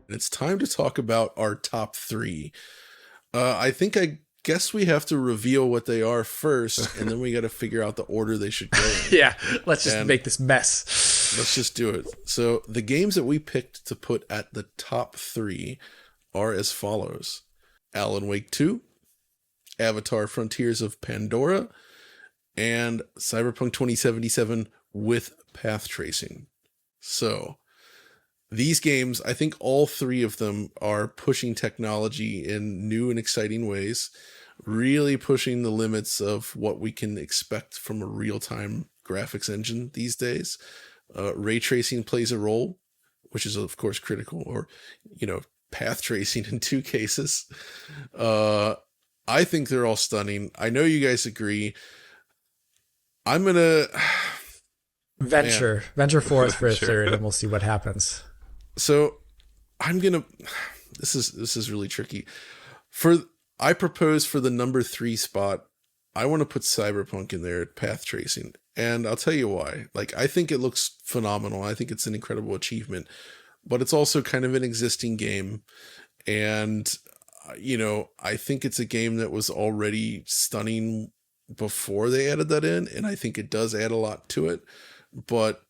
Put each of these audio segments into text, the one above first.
It's time to talk about our top three. I guess we have to reveal what they are first, and then we got to figure out the order they should go in. Yeah, let's just And make this mess. let's just do it. So the games that we picked to put at the top three are as follows: Alan Wake 2, Avatar Frontiers of Pandora, and Cyberpunk 2077 with path tracing. So these games, I think all three of them are pushing technology in new and exciting ways, really pushing the limits of what we can expect from a real-time graphics engine these days. Ray tracing plays a role, which is of course critical, or, path tracing in two cases. I think they're all stunning. I know you guys agree. I'm going to venture forth for a third, and we'll see what happens. So I'm going to, this is really tricky. I propose for the number 3 spot, I want to put Cyberpunk in there at path tracing. And I'll tell you why. I think it looks phenomenal. I think it's an incredible achievement, but it's also kind of an existing game. And, I think it's a game that was already stunning before they added that in. And I think it does add a lot to it. But,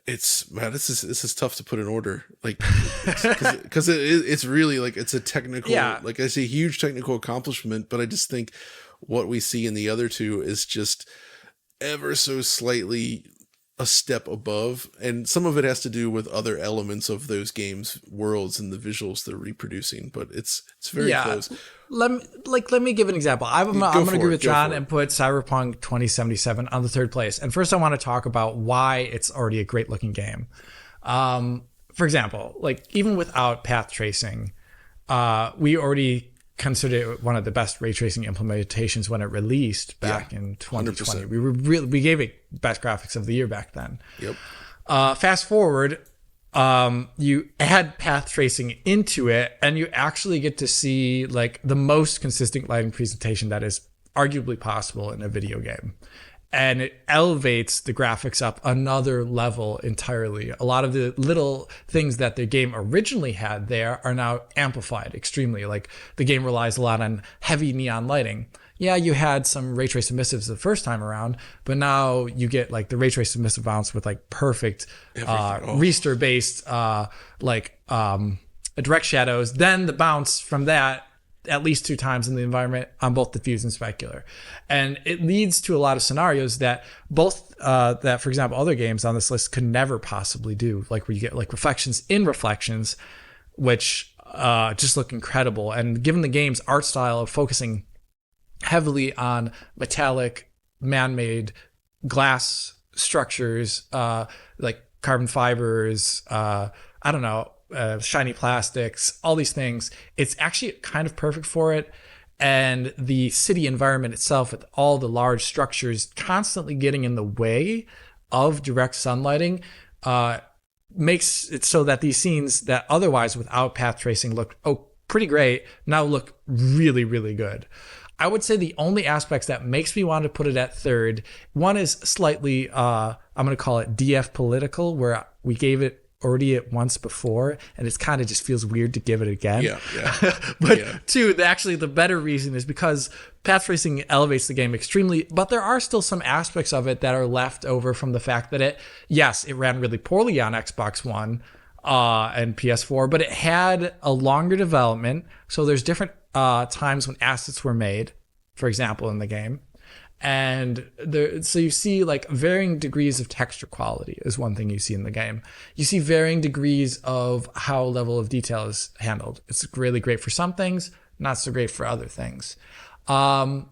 this is tough to put in order, because it's really it's a technical, it's a huge technical accomplishment, but I just think what we see in the other two is just ever so slightly a step above, and some of it has to do with other elements of those games' worlds and the visuals they're reproducing, but it's very close. Let me give an example. I'm going to agree with John and put Cyberpunk 2077 on the third place. And first I want to talk about why it's already a great looking game. For example, even without path tracing, we already considered it one of the best ray tracing implementations when it released back in 2020. 100%. We gave it best graphics of the year back then. Yep. Fast forward, you add path tracing into it, and you actually get to see the most consistent lighting presentation that is arguably possible in a video game. And it elevates the graphics up another level entirely. A lot of the little things that the game originally had there are now amplified extremely. The game relies a lot on heavy neon lighting. Yeah, you had some ray trace emissives the first time around, but now you get the ray trace emissive bounce with perfect Reester based direct shadows. Then the bounce from that at least 2 times in the environment on both diffuse and specular. And it leads to a lot of scenarios that for example, other games on this list could never possibly do, where you get reflections in reflections, which just look incredible. And given the game's art style of focusing heavily on metallic, man-made glass structures, carbon fibers, shiny plastics, all these things, it's actually kind of perfect for it. And the city environment itself, with all the large structures constantly getting in the way of direct sunlighting, makes it so that these scenes that otherwise without path tracing look pretty great, now look really, really good. I would say the only aspects that makes me want to put it at third, one is slightly, I'm going to call it DF political, where we gave it already at once before, and it kind of just feels weird to give it again. But two, actually the better reason is because path tracing elevates the game extremely, but there are still some aspects of it that are left over from the fact that it ran really poorly on Xbox One and PS4, but it had a longer development. So there's different times when assets were made, for example, in the game. And so you see varying degrees of texture quality is one thing you see in the game. You see varying degrees of how level of detail is handled. It's really great for some things, not so great for other things. But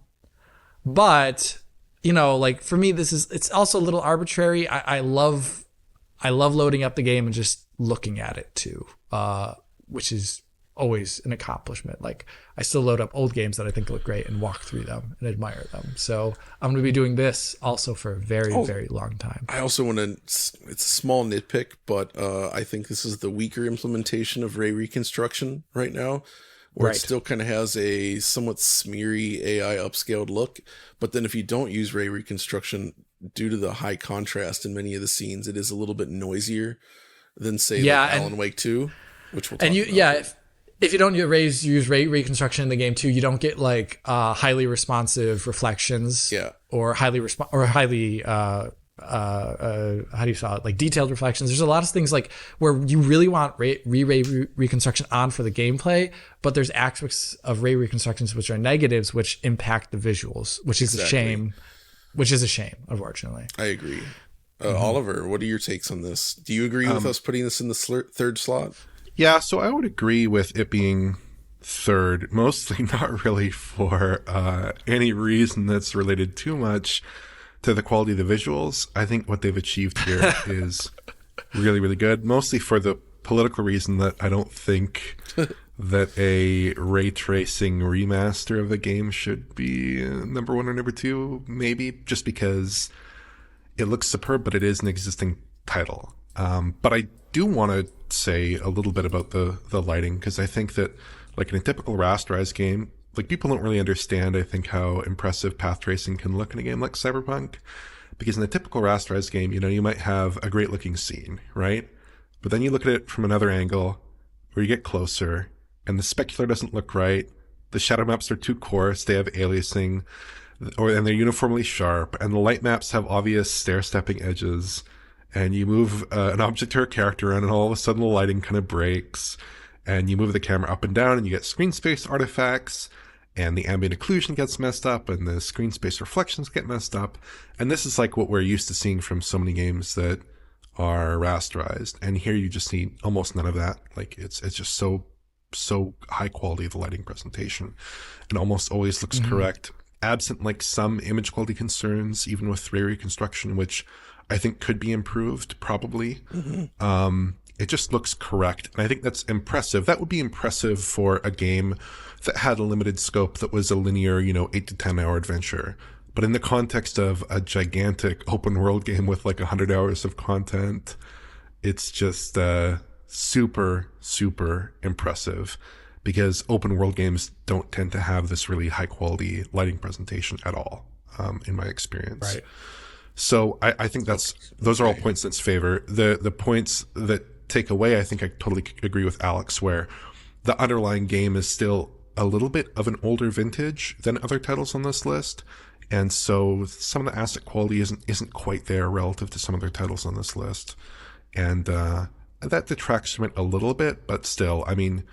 for me, it's also a little arbitrary. I love loading up the game and just looking at it too, which is always an accomplishment. I still load up old games that I think look great and walk through them and admire them. So I'm going to be doing this also for a very, very long time. I also want to, it's a small nitpick, but I think this is the weaker implementation of ray reconstruction right now, where it still kind of has a somewhat smeary AI upscaled look. But then if you don't use ray reconstruction, due to the high contrast in many of the scenes, it is a little bit noisier than say like Yeah, Alan Wake 2, which we'll and talk you, about. if you don't use ray reconstruction in the game too, you don't get like highly responsive reflections, Yeah. or highly how do you saw it, like detailed reflections. There's a lot of things like where you really want ray reconstruction on for the gameplay, but there's aspects of ray reconstructions which are negatives which impact the visuals, which is a shame. Which is a shame, unfortunately. I agree. Oliver, what are your takes on this? Do you agree with us putting this in the third slot? Yeah, so I would agree with it being third, mostly not really for any reason that's related too much to the quality of the visuals. I think what they've achieved here is really, really good, mostly for the political reason that I don't think that a ray tracing remaster of the game should be number one or number two, maybe just because it looks superb, but it is an existing title. But I do want to say a little bit about the lighting, because I think that, like in a typical rasterized game, like people don't really understand, I think, how impressive path tracing can look in a game like Cyberpunk. Because in a typical rasterized game, you might have a great looking scene, right? But then you look at it from another angle, where you get closer, and the specular doesn't look right. The shadow maps are too coarse. They have aliasing, and they're uniformly sharp. And the light maps have obvious stair-stepping edges. And you move an object or a character around, and all of a sudden the lighting kind of breaks. And you move the camera up and down, and you get screen space artifacts. And the ambient occlusion gets messed up, and the screen space reflections get messed up. And this is like what we're used to seeing from so many games that are rasterized. And here you just see almost none of that. Like it's just so high quality of the lighting presentation, and almost always looks correct, absent like some image quality concerns, even with ray reconstruction, which I think could be improved probably. It just looks correct, and I think that's impressive. That would be impressive for a game that had a limited scope, that was a linear 8 to 10 hour adventure. But in the context of a gigantic open world game with like 100 hours of content, it's just super impressive, because open world games don't tend to have this really high quality lighting presentation at all, in my experience. Right. So I think those are all points in its favor. The points that take away, I think I totally agree with Alex, where the underlying game is still a little bit of an older vintage than other titles on this list. And so some of the asset quality isn't quite there relative to some other titles on this list. And that detracts from it a little bit, but still, I mean,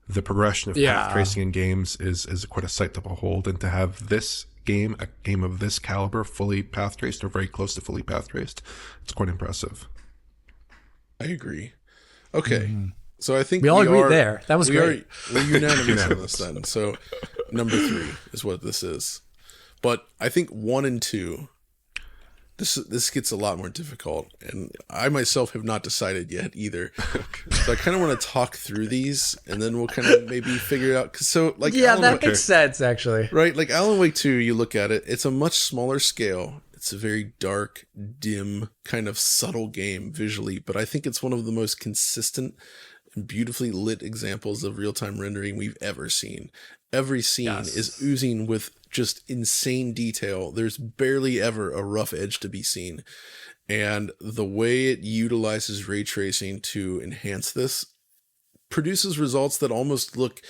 the progression of path tracing in games is quite a sight to behold. And to have this game, a game of this caliber, fully path traced or very close to fully path traced, it's quite impressive. I agree. Okay. So I think we all agree there. That was great. We're unanimous on this then. So number 3 is what this is. But I think 1 and 2, this gets a lot more difficult, and I myself have not decided yet either. So I kind of want to talk through these, and then we'll kind of maybe figure it out. That makes sense, actually. Right? Like Alan Wake 2, you look at it, it's a much smaller scale. It's a very dark, dim, kind of subtle game visually, but I think it's one of the most consistent and beautifully lit examples of real-time rendering we've ever seen. Every scene is oozing with just insane detail. There's barely ever a rough edge to be seen. And the way it utilizes ray tracing to enhance this produces results that almost look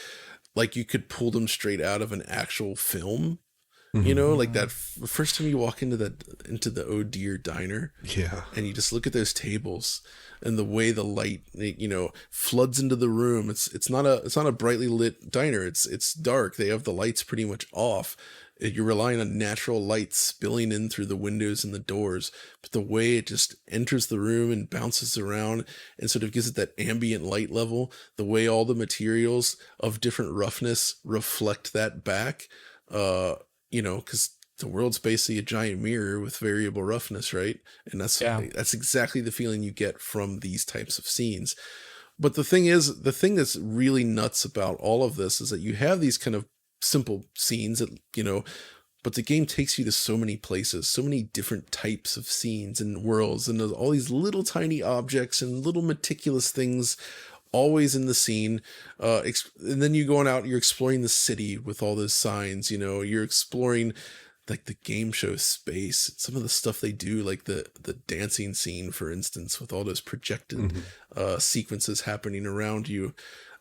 like you could pull them straight out of an actual film. Like that first time you walk into the Oh Dear diner, and you just look at those tables and the way the light, floods into the room. It's not a brightly lit diner. It's dark. They have the lights pretty much off. You're relying on natural light spilling in through the windows and the doors, but the way it just enters the room and bounces around and sort of gives it that ambient light level, the way all the materials of different roughness reflect that back, because the world's basically a giant mirror with variable roughness, right? And that's exactly the feeling you get from these types of scenes. But the thing that's really nuts about all of this is that you have these kind of simple scenes that, but the game takes you to so many places, so many different types of scenes and worlds, and there's all these little tiny objects and little meticulous things always in the scene, and then you going out, you're exploring the city with all those signs, you're exploring like the game show space, some of the stuff they do, like the dancing scene, for instance, with all those projected sequences happening around you.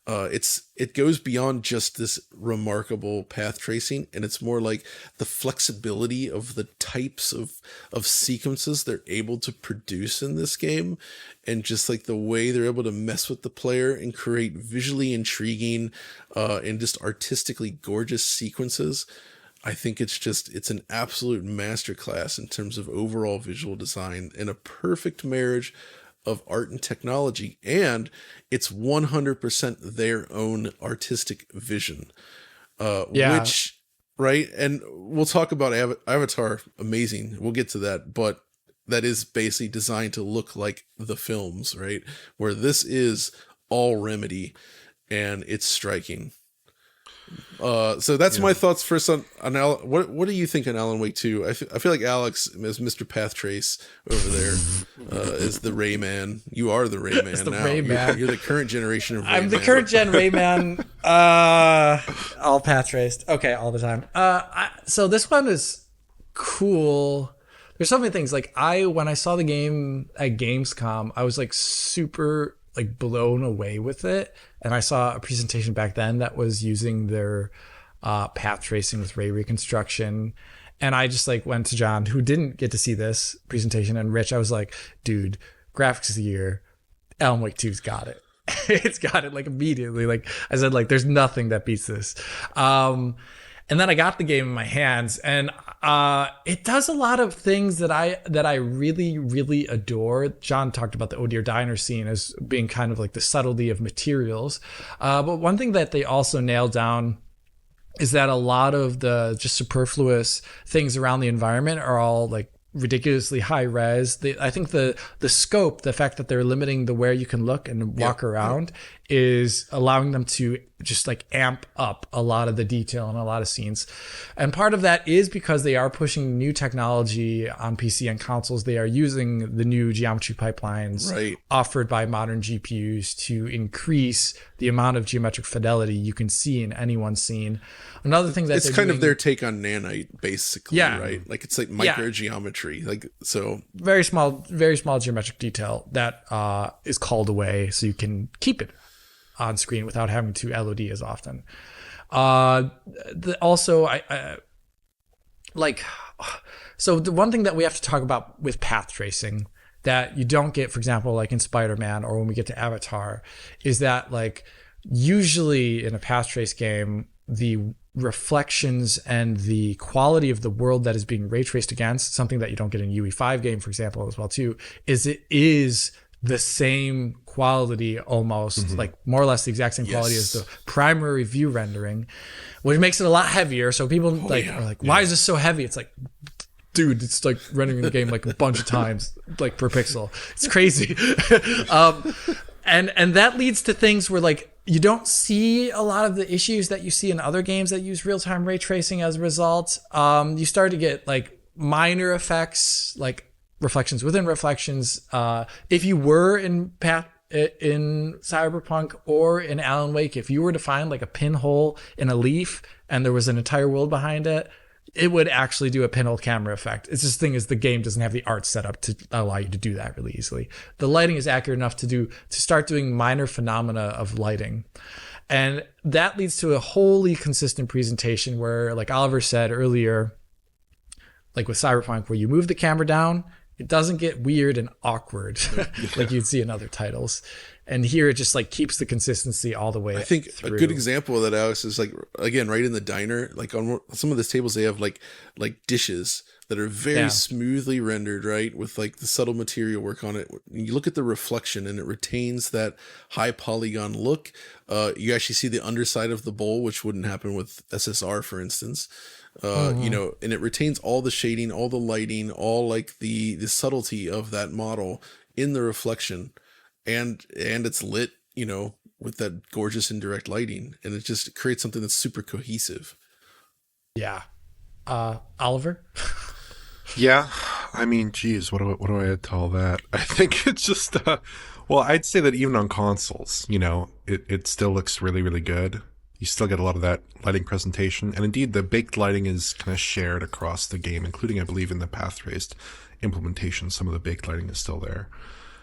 It goes beyond just this remarkable path tracing, and it's more like the flexibility of the types of sequences they're able to produce in this game, and just like the way they're able to mess with the player and create visually intriguing and just artistically gorgeous sequences. I think it's an absolute masterclass in terms of overall visual design and a perfect marriage of art and technology, and it's 100% their own artistic vision. Which, right? And we'll talk about Avatar, amazing. We'll get to that, but that is basically designed to look like the films, right? Where this is all Remedy, and it's striking. So that's my thoughts first on what do you think on Alan Wake 2? I feel like Alex is Mr. Path Trace over there, is the Rayman. You are the Rayman the now. Rayman. You're the current generation of Rayman. I'm the current gen Rayman. All path traced. Okay, all the time. So this one is cool. There's so many things. Like when I saw the game at Gamescom, I was like super like blown away with it. And I saw a presentation back then that was using their path tracing with ray reconstruction. And I just like went to John, who didn't get to see this presentation, and Rich. I was like, dude, graphics of the year, Alan Wake 2's got it. It's got it like immediately. Like I said, like there's nothing that beats this. And then I got the game in my hands, and it does a lot of things that I really, really adore. John talked about the Oh Dear Diner scene as being kind of like the subtlety of materials. But one thing that they also nailed down is that a lot of the just superfluous things around the environment are all like ridiculously high res. I think the scope, the fact that they're limiting the where you can look and walk around is allowing them to just like amp up a lot of the detail in a lot of scenes. And part of that is because they are pushing new technology on PC and consoles. They are using the new geometry pipelines offered by modern GPUs to increase the amount of geometric fidelity you can see in any one scene. Another thing that it's kind of their take on nanite, basically, right? Like it's like microgeometry, like so very small geometric detail that is called away, so you can keep it on screen without having to LOD as often. Also, so the one thing that we have to talk about with path tracing that you don't get, for example, like in Spider-Man or when we get to Avatar, is that like usually in a path trace game, the reflections and the quality of the world that is being ray traced against, something that you don't get in UE5 game, for example, as well too, is it is the same quality, almost like more or less the exact same quality as the primary view rendering, which makes it a lot heavier. So people are like, why is this so heavy? It's like, dude, it's like rendering the game like a bunch of times, like per pixel. It's crazy. And that leads to things where like you don't see a lot of the issues that you see in other games that use real-time ray tracing as a result. You start to get like minor effects, like reflections within reflections. If you were in Cyberpunk or in Alan Wake, if you were to find like a pinhole in a leaf and there was an entire world behind it, it would actually do a pinhole camera effect. It's just the thing is the game doesn't have the art set up to allow you to do that really easily. The lighting is accurate enough to start doing minor phenomena of lighting. And that leads to a wholly consistent presentation where, like Oliver said earlier, like with Cyberpunk, where you move the camera down, it doesn't get weird and awkward like you'd see in other titles. And here it just like keeps the consistency all the way. I think through. A good example of that, Alex, is like, again, right in the diner, like on some of the tables, they have like dishes that are very smoothly rendered, right? With like the subtle material work on it. You look at the reflection and it retains that high polygon look. You actually see the underside of the bowl, which wouldn't happen with SSR, for instance. You know, and it retains all the shading, all the lighting, all like the subtlety of that model in the reflection, and it's lit, you know, with that gorgeous indirect lighting, and it just creates something that's super cohesive. Yeah. Oliver? Yeah, I mean, geez, what do I add to all that? I think it's just, well, I'd say that even on consoles, you know, it still looks really, really good. You still get a lot of that lighting presentation. And indeed, the baked lighting is kind of shared across the game, including, I believe, in the path traced implementation. Some of the baked lighting is still there.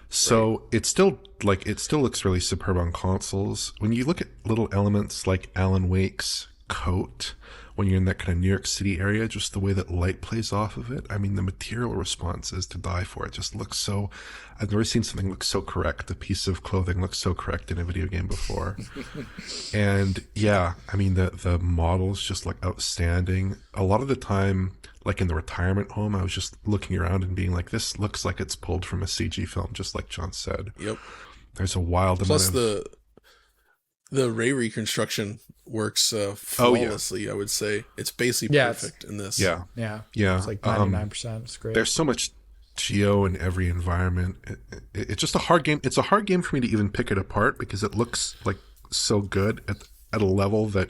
So it still looks really superb on consoles. When you look at little elements like Alan Wake's coat, when you're in that kind of New York City area, just the way that light plays off of it. I mean, the material response is to die for. It just looks so, I've never seen something look so correct. A piece of clothing looks so correct in a video game before. And yeah, I mean, the models just look outstanding. A lot of the time, like in the retirement home, I was just looking around and being like, this looks like it's pulled from a CG film, just like John said. Yep. There's a wild Plus amount of... the ray reconstruction works flawlessly, I would say. It's basically perfect in this. Yeah. It's like 99%. It's great. There's so much geo in every environment. It's just a hard game. It's a hard game for me to even pick it apart because it looks like so good at a level that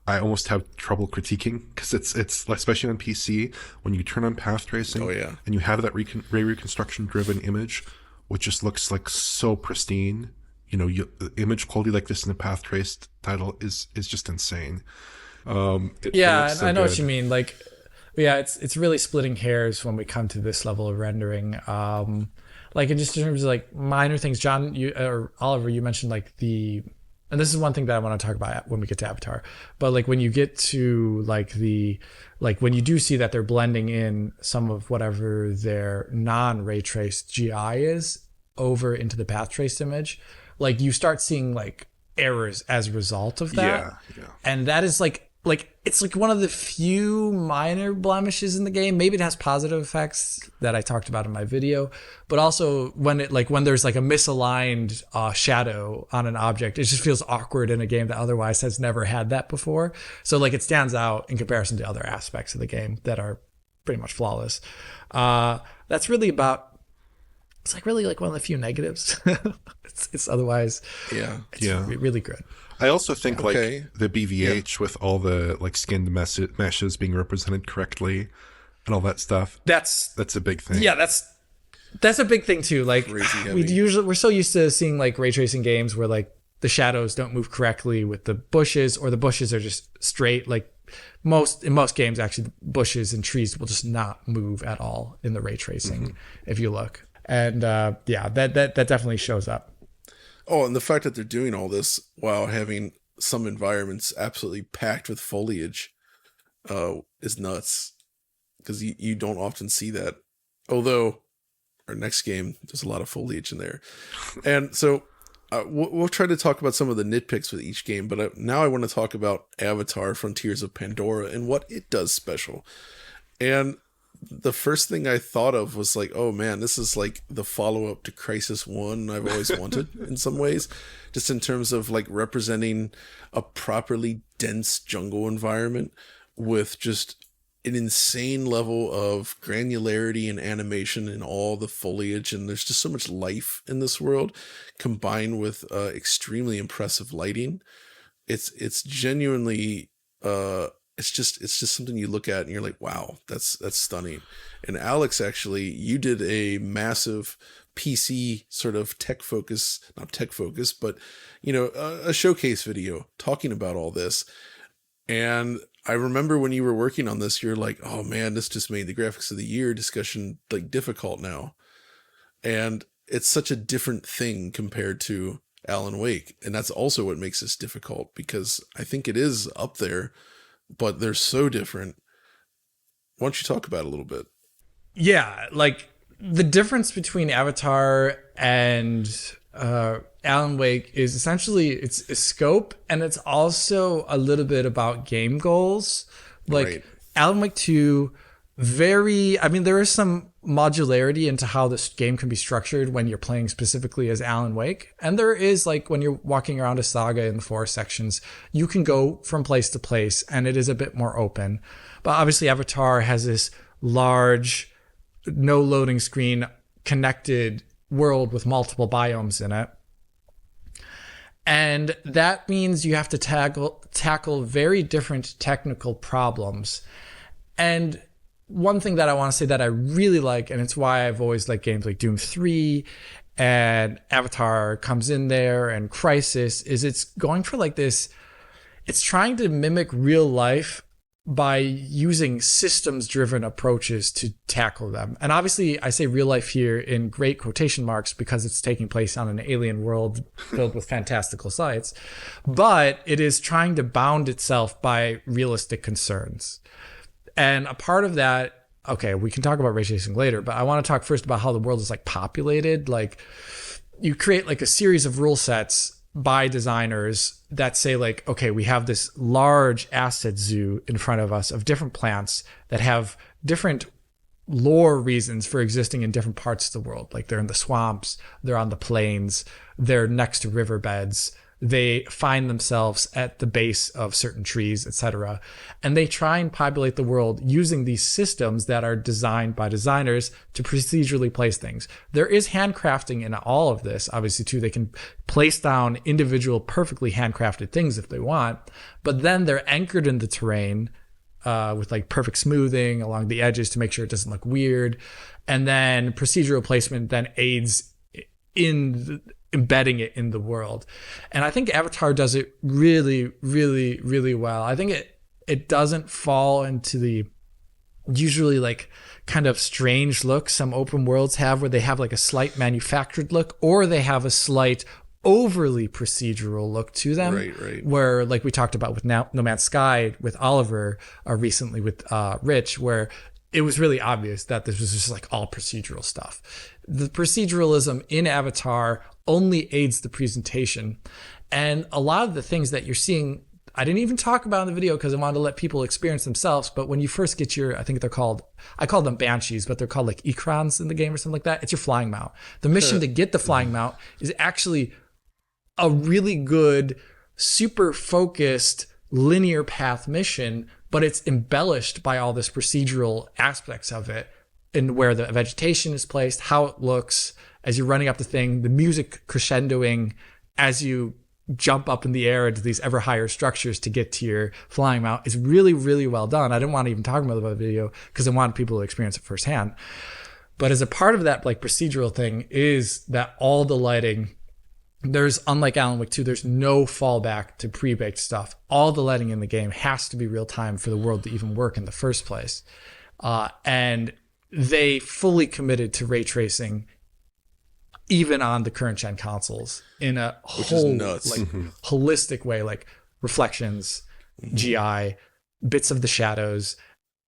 I almost have trouble critiquing, because it's especially on PC, when you turn on path tracing and you have that ray reconstruction driven image, which just looks like so pristine. You know, image quality like this in the path traced title is just insane. I know what you mean. Like, yeah, it's really splitting hairs when we come to this level of rendering. Like, in just in terms of like minor things, John, you or Oliver, you mentioned like and this is one thing that I want to talk about when we get to Avatar. But like when you get to when you do see that they're blending in some of whatever their non-ray traced GI is over into the path traced image, like you start seeing like errors as a result of that. Yeah. And that is like it's like one of the few minor blemishes in the game. Maybe it has positive effects that I talked about in my video, but also when there's like a misaligned shadow on an object, it just feels awkward in a game that otherwise has never had that before. So like it stands out in comparison to other aspects of the game that are pretty much flawless. That's really about, it's like really like one of the few negatives. it's otherwise, really good. I also think like the BVH with all the like skinned meshes being represented correctly and all that stuff. That's a big thing. Yeah, that's a big thing too. Like we're so used to seeing like ray tracing games where like the shadows don't move correctly with the bushes, or the bushes are just straight. Like in most games, actually, the bushes and trees will just not move at all in the ray tracing if you look. And that definitely shows up. Oh, and the fact that they're doing all this while having some environments absolutely packed with foliage is nuts, because you don't often see that. Although our next game, there's a lot of foliage in there. And so we'll try to talk about some of the nitpicks with each game, but now I want to talk about Avatar: Frontiers of Pandora and what it does special. And the first thing I thought of was like, oh man, this is like the follow-up to Crisis 1 I've always wanted in some ways, just in terms of like representing a properly dense jungle environment with just an insane level of granularity and animation in all the foliage. And there's just so much life in this world, combined with extremely impressive lighting. It's genuinely it's just something you look at and you're like, wow, that's stunning. And Alex, actually, you did a massive PC sort of not tech focus, but a showcase video talking about all this. And I remember when you were working on this, you're like, oh man, this just made the graphics of the year discussion like difficult now. And it's such a different thing compared to Alan Wake. And that's also what makes this difficult, because I think it is up there, but they're so different. Why don't you talk about it a little bit? Yeah, like the difference between Avatar and Alan Wake is essentially it's a scope, and it's also a little bit about game goals. Like Alan Wake 2, there is some modularity into how this game can be structured when you're playing specifically as Alan Wake. And there is, like, when you're walking around a saga in the forest sections, you can go from place to place, and it is a bit more open. But obviously Avatar has this large, no loading screen, connected world with multiple biomes in it. And that means you have to tackle very different technical problems. And one thing that I want to say that I really like, and it's why I've always liked games like Doom 3 and Avatar comes in there, and Crisis, is it's going for like this, it's trying to mimic real life by using systems driven approaches to tackle them. And obviously, I say real life here in great quotation marks because it's taking place on an alien world filled with fantastical sights, but it is trying to bound itself by realistic concerns. And a part of that, okay, we can talk about ray tracing later, but I want to talk first about how the world is like populated. Like, you create like a series of rule sets by designers that say like, okay, we have this large asset zoo in front of us of different plants that have different lore reasons for existing in different parts of the world. Like, they're in the swamps, they're on the plains, they're next to riverbeds, they find themselves at the base of certain trees, etc. And they try and populate the world using these systems that are designed by designers to procedurally place things. There is handcrafting in all of this, obviously, too. They can place down individual, perfectly handcrafted things if they want, but then they're anchored in the terrain with like perfect smoothing along the edges to make sure it doesn't look weird. And then procedural placement then aids in embedding it in the world. And I think Avatar does it really, really, really well. I think it doesn't fall into the usually like kind of strange look some open worlds have, where they have like a slight manufactured look, or they have a slight overly procedural look to them. Right. Where, like we talked about with No Man's Sky with Oliver, recently with Rich, where it was really obvious that this was just like all procedural stuff. The proceduralism in Avatar only aids the presentation. And a lot of the things that you're seeing, I didn't even talk about in the video because I wanted to let people experience themselves. But when you first get your, I think they're called, I call them Banshees, but they're called like Ekrons in the game or something like that. It's your flying mount. The mission to get the flying mount is actually a really good, super focused, linear path mission, but it's embellished by all this procedural aspects of it, and where the vegetation is placed, how it looks as you're running up the thing, the music crescendoing as you jump up in the air into these ever higher structures to get to your flying mount is really, really well done. I didn't want to even talk about the video because I wanted people to experience it firsthand. But as a part of that like procedural thing is that all the lighting, there's, unlike Alan Wake 2, there's no fallback to pre-baked stuff. All the lighting in the game has to be real time for the world to even work in the first place. And they fully committed to ray tracing even on the current gen consoles in a whole like holistic way, like reflections, GI, bits of the shadows,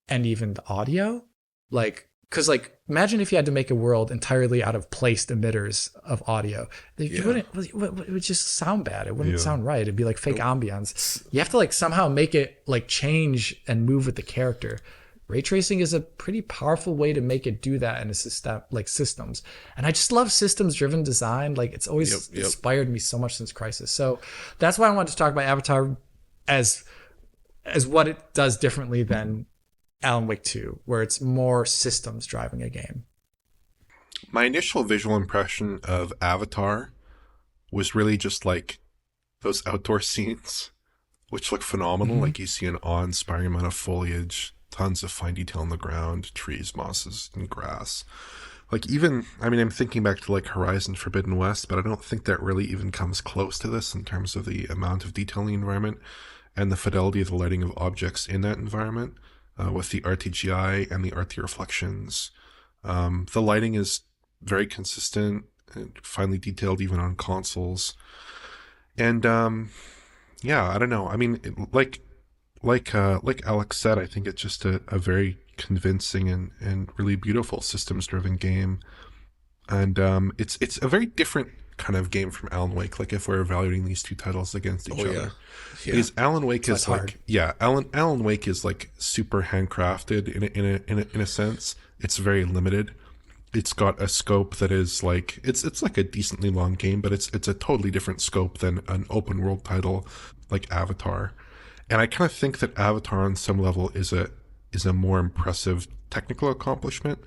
and even the audio. Like, because like, imagine if you had to make a world entirely out of placed emitters of audio. It would just sound bad. It wouldn't sound right. It'd be like fake ambience. You have to like somehow make it like change and move with the character. Ray tracing is a pretty powerful way to make it do that in a system like systems. And I just love systems driven design. Like, it's always inspired me so much since Crisis. So that's why I wanted to talk about Avatar as what it does differently than Alan Wake 2, where it's more systems driving a game. My initial visual impression of Avatar was really just like those outdoor scenes, which look phenomenal. Like, you see an awe-inspiring amount of foliage, tons of fine detail on the ground, trees, mosses, and grass. Like, even, I mean, I'm thinking back to like Horizon Forbidden West, but I don't think that really even comes close to this in terms of the amount of detail in the environment and the fidelity of the lighting of objects in that environment, with the RTGI and the RT reflections. The lighting is very consistent and finely detailed even on consoles. And yeah, I don't know. I mean, like Alex said, I think it's just a very convincing and really beautiful systems-driven game. And it's a very different kind of game from Alan Wake. Like, if we're evaluating these two titles against each other, because Alan Wake is like Alan Wake is like super handcrafted in a sense. It's very limited. It's got a scope that is like it's like a decently long game, but it's a totally different scope than an open world title like Avatar. And I kind of think that Avatar on some level is a more impressive technical accomplishment.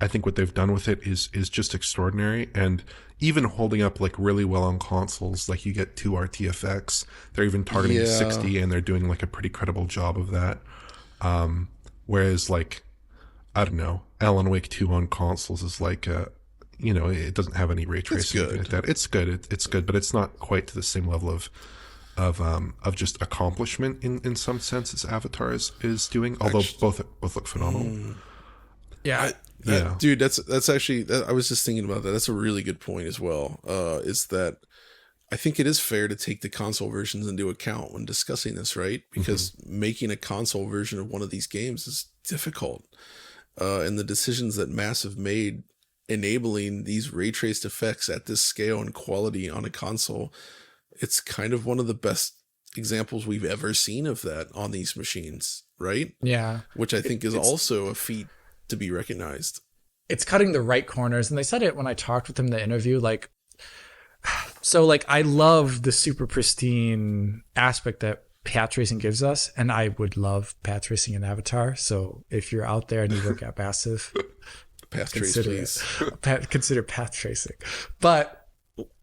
I think what they've done with it is just extraordinary, and even holding up like really well on consoles. Like, you get 2 RTFX. They're even targeting 60, and they're doing like a pretty credible job of that. Whereas like, I don't know, Alan Wake 2 on consoles is like it doesn't have any ray tracing like that. It's good, but it's not quite to the same level of of just accomplishment in some sense as Avatar is doing. Although both look phenomenal. Yeah. Yeah. Dude, that's actually, I was just thinking about that. That's a really good point as well. Is that I think it is fair to take the console versions into account when discussing this, right? Because making a console version of one of these games is difficult. And the decisions that Massive made enabling these ray traced effects at this scale and quality on a console, it's kind of one of the best examples we've ever seen of that on these machines, right? Yeah. Which I think is also a feat to be recognized. It's cutting the right corners. And they said it when I talked with them in the interview, like, so like I love the super pristine aspect that path tracing gives us, and I would love path tracing in Avatar. So if you're out there and you work at Massive, consider path tracing. But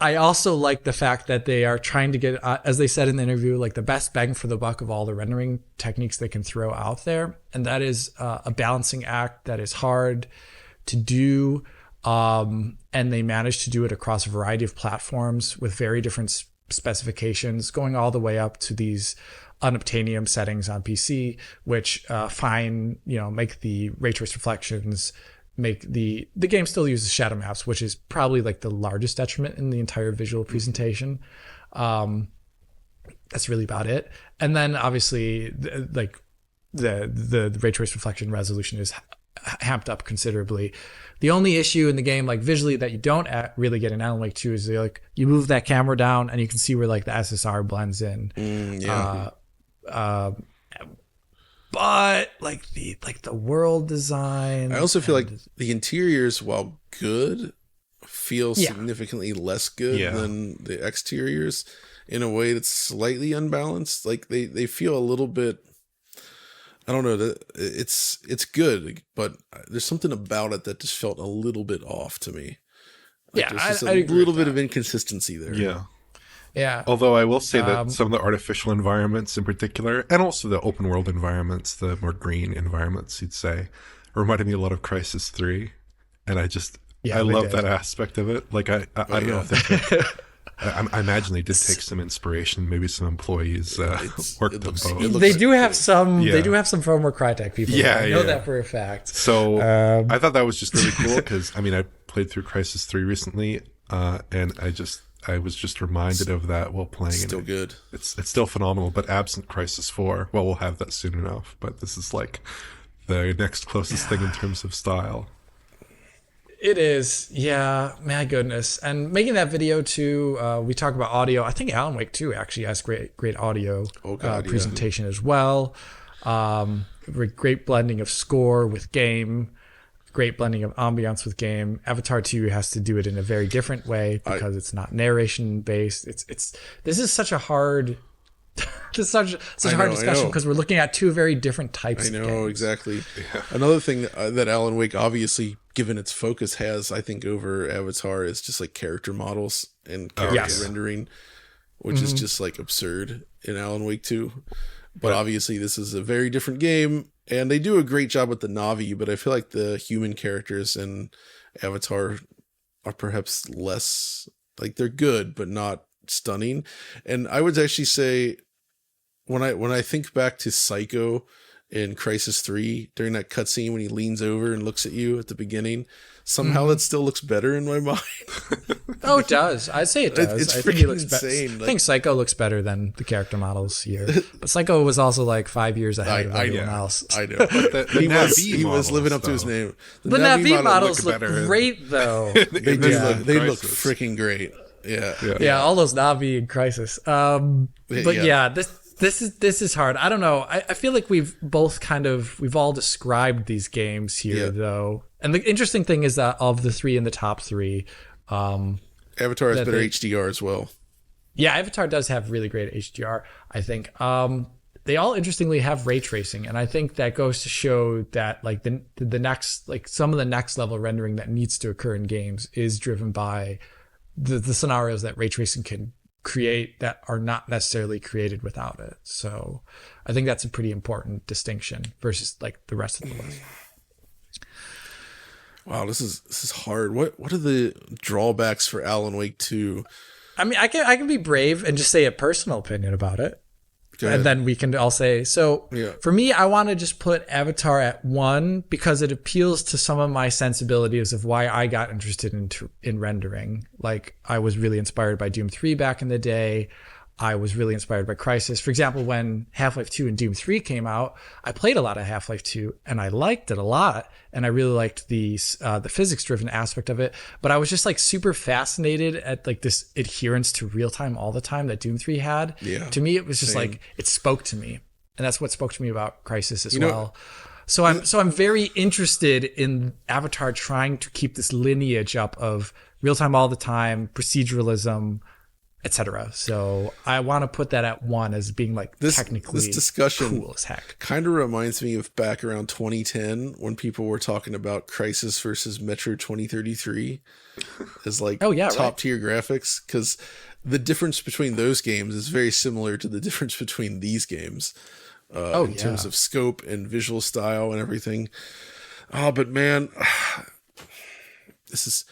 I also like the fact that they are trying to get, as they said in the interview, like the best bang for the buck of all the rendering techniques they can throw out there, and that is a balancing act that is hard to do. And they managed to do it across a variety of platforms with very different specifications, going all the way up to these unobtainium settings on PC, which make the ray trace reflections, make the game still uses shadow maps, which is probably like the largest detriment in the entire visual presentation. That's really about it. And then obviously the ray trace reflection resolution is amped up considerably. The only issue in the game, like visually, that you don't really get in Alan Wake 2 is like you move that camera down and you can see where like the SSR blends in. But like the world design, I also feel like the interiors, while good, feel significantly less good than the exteriors in a way that's slightly unbalanced. Like they feel a little bit, I don't know, it's good, but there's something about it that just felt a little bit off to me. Like there's just a little bit of inconsistency there. Yeah. Yeah. Although I will say that some of the artificial environments in particular, and also the open world environments, the more green environments, you'd say, reminded me a lot of Crysis 3. And I love that aspect of it. Like, I don't know if they I imagine they did take some inspiration. Maybe some employees worked them both. They do have some. They do have some former Crytek people. Yeah, I know that for a fact. So I thought that was just really cool because I played through Crysis 3 recently, and I was just reminded of that while playing. It's still good. It's still phenomenal, but absent Crysis 4. Well, we'll have that soon enough. But this is like the next closest thing in terms of style. It is, yeah, my goodness. And making that video too, we talk about audio. I think Alan Wake 2 actually has great audio presentation as well. Great blending of score with game, great blending of ambiance with game. Avatar 2 has to do it in a very different way because it's not narration based. This is such a hard such a hard discussion because we're looking at two very different types of games. I know, exactly. Yeah. Another thing that Alan Wake, obviously, given its focus, has, I think, over Avatar is just like character models and character rendering, which is just like absurd in Alan Wake 2. But obviously, this is a very different game, and they do a great job with the Na'vi, but I feel like the human characters in Avatar are perhaps less, like they're good, but not stunning. And I would actually say, when I think back to Psycho in Crysis 3 during that cutscene when he leans over and looks at you at the beginning, somehow that still looks better in my mind. Oh, it does. I'd say it does. It's I freaking think it looks insane. I think Psycho looks better than the character models here. But Psycho was also like 5 years ahead of everyone else. I know. But he was living up to his name. The Na'vi models look great, though. They look freaking great. Yeah, all those Na'vi in Crysis. This is hard. I don't know. I feel like we've all described these games here though. And the interesting thing is that of the three in the top three, Avatar has better HDR as well. Yeah, Avatar does have really great HDR, I think. They all interestingly have ray tracing, and I think that goes to show that like the next, like some of the next level rendering that needs to occur in games is driven by the scenarios that ray tracing can create that are not necessarily created without it. So I think that's a pretty important distinction versus like the rest of the list. Wow, this is hard. What are the drawbacks for Alan Wake 2? I mean, I can be brave and just say a personal opinion about it. Go ahead. And then we can all say, so Yeah. for me, I want to just put Avatar at 1 because it appeals to some of my sensibilities of why I got interested in rendering. Like, I was really inspired by Doom 3 back in the day. I was really inspired by Crysis. For example, when Half-Life 2 and Doom 3 came out, I played a lot of Half-Life 2 and I liked it a lot. And I really liked the physics-driven aspect of it. But I was just like super fascinated at like this adherence to real time all the time that Doom 3 had. Yeah, To me, it was just same. like, it spoke to me. And that's what spoke to me about Crysis as well. So I'm very interested in Avatar trying to keep this lineage up of real time all the time, proceduralism, etc. So I want to put that at 1 as being like technically this discussion cool as heck. kind of reminds me of back around 2010 when people were talking about Crysis versus Metro 2033 as like top tier graphics, because the difference between those games is very similar to the difference between these games in terms of scope and visual style and everything. Oh, but man, this is...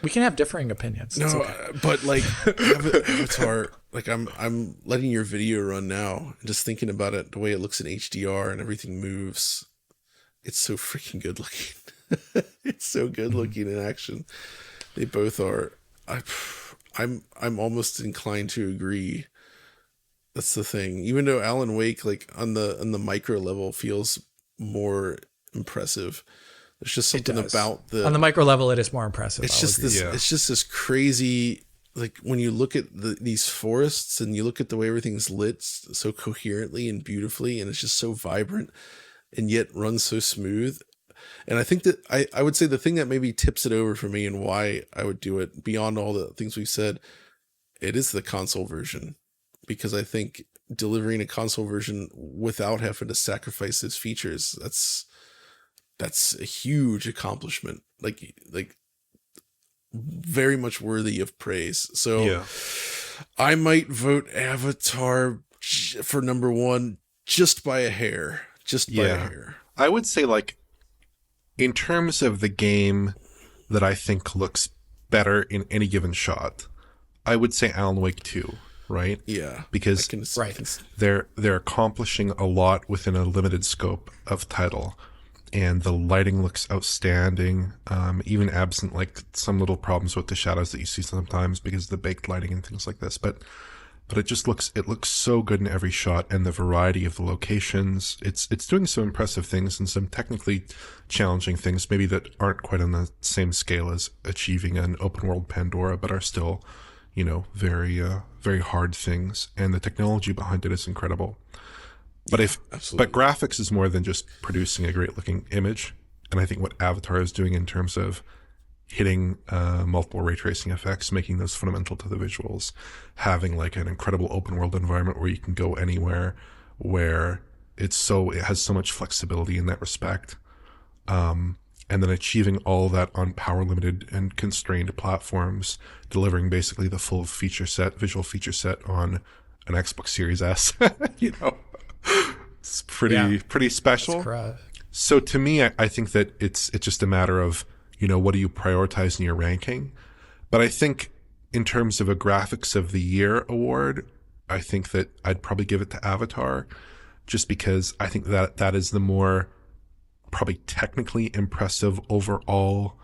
We can have differing opinions. It's No, okay. but like Avatar, like I'm letting your video run now and just thinking about it, the way it looks in HDR and everything moves. It's so freaking good looking. It's so good looking in action. They both are. I'm almost inclined to agree. That's the thing. Even though Alan Wake, like on the micro level, feels more impressive. There's just something about on the micro level, it is more impressive. It's just this. It's just this crazy. Like when you look at these forests and you look at the way everything's lit so coherently and beautifully, and it's just so vibrant, and yet runs so smooth. And I think that I would say the thing that maybe tips it over for me and why I would do it beyond all the things we've said, it is the console version, because I think delivering a console version without having to sacrifice those features, that's a huge accomplishment, like very much worthy of praise. So I might vote Avatar for number 1 just by a hair, by a hair. I would say, like, in terms of the game that I think looks better in any given shot, I would say Alan Wake 2, right? Yeah, because they're accomplishing a lot within a limited scope of title. And the lighting looks outstanding, even absent like some little problems with the shadows that you see sometimes because of the baked lighting and things like this. But it looks so good in every shot, and the variety of the locations. It's doing some impressive things and some technically challenging things, maybe that aren't quite on the same scale as achieving an open world Pandora, but are still, very very hard things. And the technology behind it is incredible. But but graphics is more than just producing a great looking image. And I think what Avatar is doing in terms of hitting multiple ray tracing effects, making those fundamental to the visuals, having like an incredible open world environment where you can go anywhere, where it has so much flexibility in that respect. And then achieving all that on power limited and constrained platforms, delivering basically the full visual feature set on an Xbox Series S, It's pretty special. So to me, I think that it's just a matter of, what do you prioritize in your ranking? But I think in terms of a Graphics of the Year award, I think that I'd probably give it to Avatar, just because I think that is the more probably technically impressive overall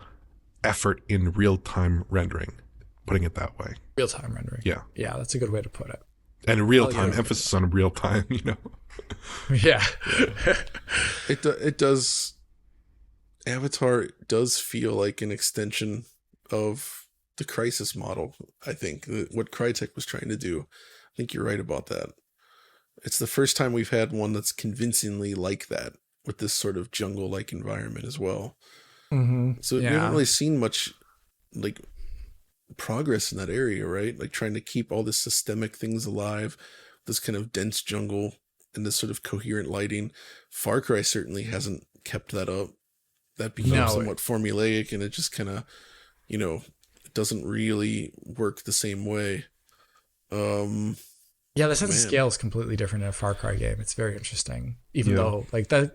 effort in real-time rendering, putting it that way. Real-time rendering. Yeah. Yeah, that's a good way to put it. And real-time, emphasis on real-time, Yeah. It does. Avatar does feel like an extension of the Crysis model. I think what Crytek was trying to do. I think you're right about that. It's the first time we've had one that's convincingly like that, with this sort of jungle-like environment as well. Mm-hmm. So we haven't really seen much like progress in that area, right? Like trying to keep all the systemic things alive, this kind of dense jungle and this sort of coherent lighting. Far Cry certainly hasn't kept that up. That becomes somewhat formulaic, and it just kind of, it doesn't really work the same way. Yeah, the sense of scale is completely different in a Far Cry game. It's very interesting, even though like the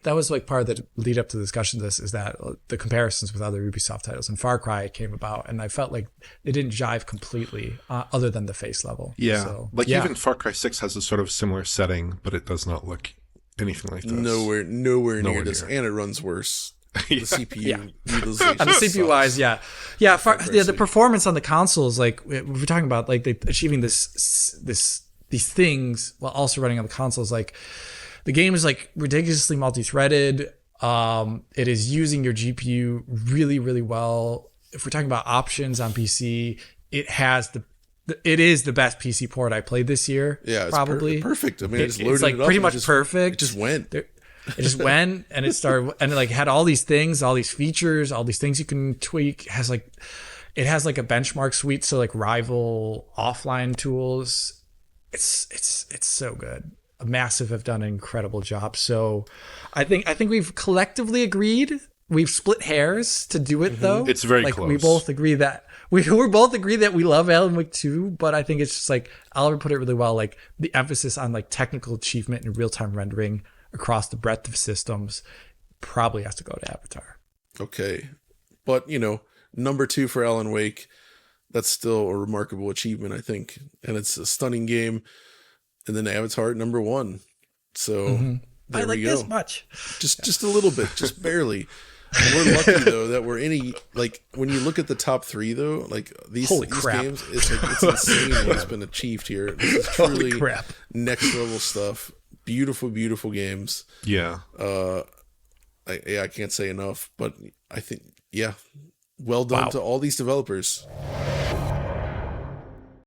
that was like part of the lead up to the discussion of this, is that the comparisons with other Ubisoft titles, and Far Cry came about, and I felt like they didn't jive completely, other than the face level. Yeah, so, even Far Cry 6 has a sort of similar setting, but it does not look anything like this. Nowhere near this, and it runs worse. The CPU utilization. And the CPU wise, the performance on the consoles, like we're talking about, like they achieving these things while also running on the consoles. Like the game is like ridiculously multi-threaded. It is using your GPU really, really well. If we're talking about options on PC, it is the best PC port I played this year. Yeah, it's probably perfect. I mean, it's like pretty much perfect. It just went. It just went, and it started, and it like had all these things, all these features, all these things you can tweak. It has like a benchmark suite, so like rival offline tools. It's so good. Massive have done an incredible job. So I think we've collectively agreed. We've split hairs to do it though. It's very like close. We both agree that we both agree that we love Alan Wake 2, but I think it's just like Oliver put it really well. Like the emphasis on like technical achievement and real time rendering across the breadth of systems probably has to go to Avatar. Okay. But, number 2 for Alan Wake, that's still a remarkable achievement, I think. And it's a stunning game. And then Avatar at number 1. So there I like we go. this much. Just a little bit, just barely. And we're lucky though that we're when you look at the top 3 though, like these games, it's insane what's been achieved here. This is truly next level stuff. Beautiful, beautiful games. Yeah. I can't say enough, but I think, well done to all these developers.